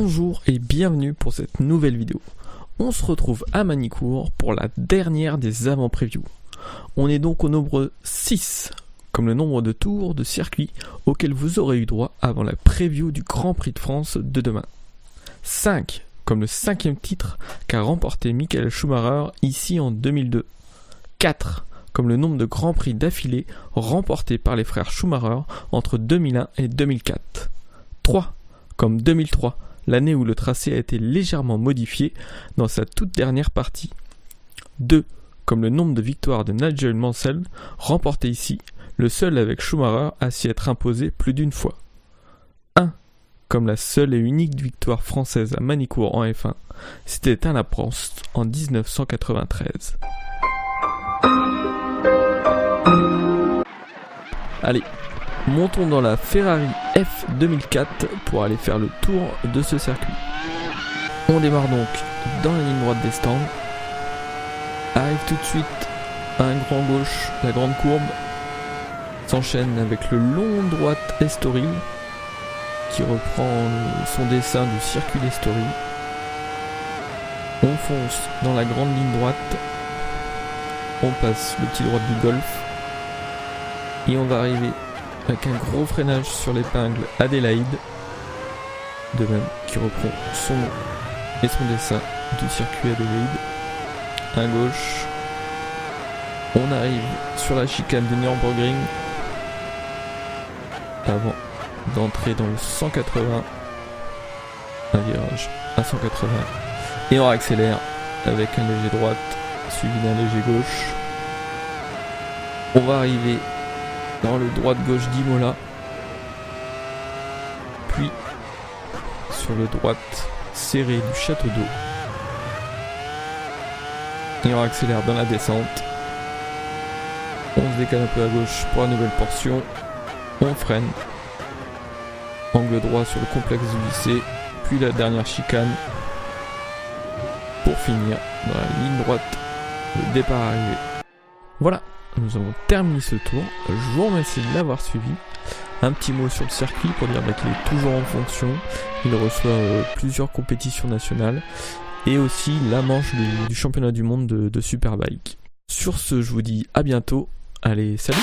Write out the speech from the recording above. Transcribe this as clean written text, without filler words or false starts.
Bonjour et bienvenue pour cette nouvelle vidéo. On se retrouve à Manicourt pour la dernière des avant-previews. On est donc au nombre 6, comme le nombre de tours de circuit auxquels vous aurez eu droit avant la preview du Grand Prix de France de demain. 5, comme le 5e titre qu'a remporté Michael Schumacher ici en 2002. 4, comme le nombre de Grands Prix d'affilée remportés par les frères Schumacher entre 2001 et 2004. 3, comme 2003, l'année où le tracé a été légèrement modifié dans sa toute dernière partie. 2, comme le nombre de victoires de Nigel Mansell remportées ici, le seul avec Schumacher à s'y être imposé plus d'une fois. 1, comme la seule et unique victoire française à Manicourt en F1, c'était Alain Prost en 1993. Allez, montons dans la Ferrari F 2004 pour aller faire le tour de ce circuit. On démarre donc dans la ligne droite des stands. Arrive tout de suite un grand gauche, la grande courbe. S'enchaîne avec le long droite Estoril qui reprend son dessin du circuit d'Estoril. On fonce dans la grande ligne droite. On passe le petit droit du Golfe. Et on va arriver avec un gros freinage sur l'épingle Adélaïde, de même qui reprend son nom et son dessin du circuit Adélaïde. À gauche, on arrive sur la chicane de Nürburgring avant d'entrer dans le 180, un virage à 180, et on accélère avec un léger droite suivi d'un léger gauche. On va arriver dans le droite-gauche d'Imola, puis sur le droite serré du Château d'Eau. Et on accélère dans la descente. On se décale un peu à gauche pour la nouvelle portion. On freine. Angle droit sur le complexe du lycée, puis la dernière chicane. Pour finir dans la ligne droite, le départ arrivé. Voilà. Nous avons terminé ce tour, je vous remercie de l'avoir suivi. Un petit mot sur le circuit pour dire qu'il est toujours en fonction, il reçoit plusieurs compétitions nationales et aussi la manche du championnat du monde de Superbike. Sur ce, je vous dis à bientôt, allez salut.